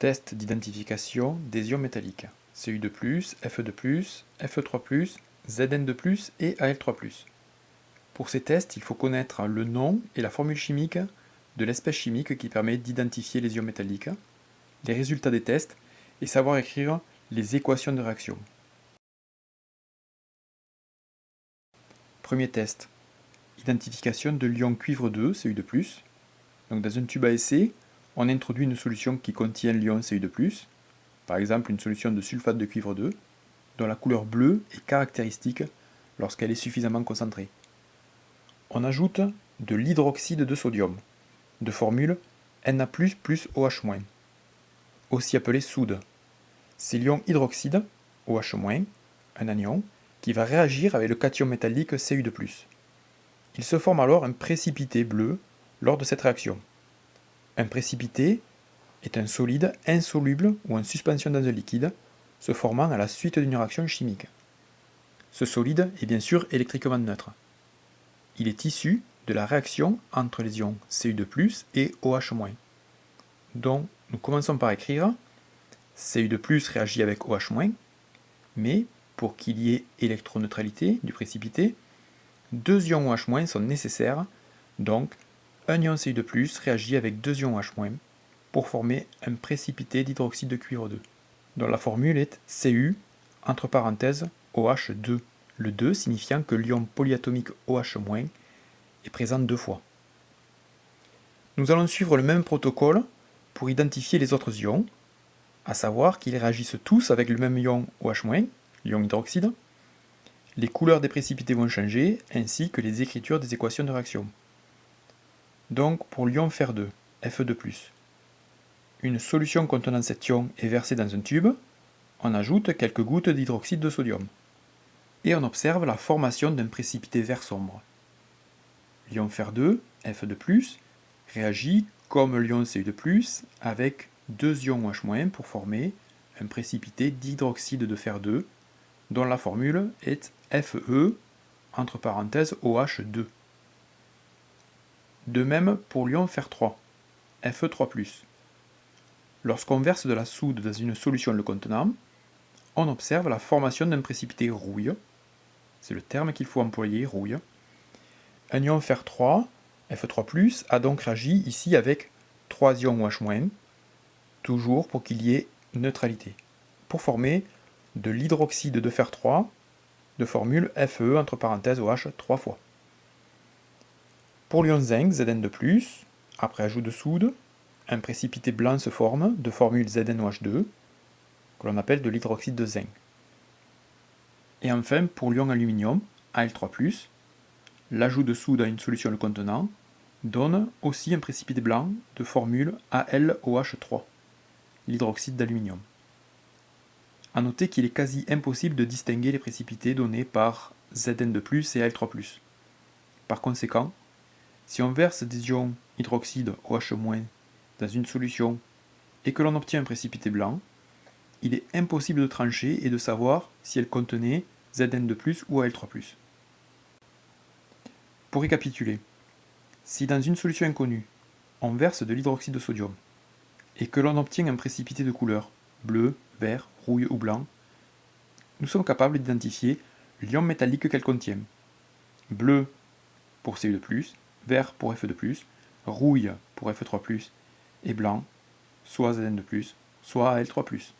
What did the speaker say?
Test d'identification des ions métalliques. Cu2+, Fe2+, Fe3+, Zn2+, et Al3+. Pour ces tests, il faut connaître le nom et la formule chimique de l'espèce chimique qui permet d'identifier les ions métalliques, les résultats des tests et savoir écrire les équations de réaction. Premier test. Identification de l'ion cuivre 2, Cu2+. Donc dans un tube à essai, on introduit une solution qui contient l'ion Cu2+, par exemple une solution de sulfate de cuivre 2, dont la couleur bleue est caractéristique lorsqu'elle est suffisamment concentrée. On ajoute de l'hydroxyde de sodium, de formule Na++ OH-, aussi appelé soude. C'est l'ion hydroxyde, OH-, un anion, qui va réagir avec le cation métallique Cu2+. Il se forme alors un précipité bleu lors de cette réaction. Un précipité est un solide insoluble ou en suspension dans un liquide, se formant à la suite d'une réaction chimique. Ce solide est bien sûr électriquement neutre. Il est issu de la réaction entre les ions Cu2+, et OH-. Donc nous commençons par écrire Cu2+ réagit avec OH-, mais pour qu'il y ait électroneutralité du précipité, deux ions OH- sont nécessaires, donc un ion Cu2+ réagit avec deux ions OH- pour former un précipité d'hydroxyde de cuivre 2, dont la formule est Cu, entre parenthèses, OH2, le 2 signifiant que l'ion polyatomique OH- est présent deux fois. Nous allons suivre le même protocole pour identifier les autres ions, à savoir qu'ils réagissent tous avec le même ion OH-, l'ion hydroxyde. Les couleurs des précipités vont changer, ainsi que les écritures des équations de réaction. Donc pour l'ion Fer2, Fe2+, une solution contenant cet ion est versée dans un tube, on ajoute quelques gouttes d'hydroxyde de sodium, et on observe la formation d'un précipité vert sombre. L'ion Fer2, Fe2+, réagit comme l'ion Cu2+, avec deux ions OH- pour former un précipité d'hydroxyde de fer 2, dont la formule est Fe, entre parenthèses OH2. De même pour l'ion Fer3, Fe3+. Lorsqu'on verse de la soude dans une solution le contenant, on observe la formation d'un précipité rouille, c'est le terme qu'il faut employer, rouille. Un ion Fer3, Fe3+, a donc réagi ici avec 3 ions OH-, toujours pour qu'il y ait neutralité, pour former de l'hydroxyde de fer 3, de formule Fe entre parenthèses OH 3 fois. Pour l'ion zinc, Zn2+, après ajout de soude, un précipité blanc se forme de formule ZnOH2, que l'on appelle de l'hydroxyde de zinc. Et enfin, pour l'ion aluminium, Al3+, l'ajout de soude à une solution le contenant donne aussi un précipité blanc de formule AlOH3, l'hydroxyde d'aluminium. A noter qu'il est quasi impossible de distinguer les précipités donnés par Zn2+, et Al3+. Par conséquent, si on verse des ions hydroxyde OH- dans une solution et que l'on obtient un précipité blanc, il est impossible de trancher et de savoir si elle contenait Zn2+, ou Al3+. Pour récapituler, si dans une solution inconnue, on verse de l'hydroxyde de sodium et que l'on obtient un précipité de couleur bleu, vert, rouille ou blanc, nous sommes capables d'identifier l'ion métallique qu'elle contient. Bleu pour Cu2+, vert pour Fe2+, rouille pour Fe3+, et blanc, soit Zn2+, soit Al3+.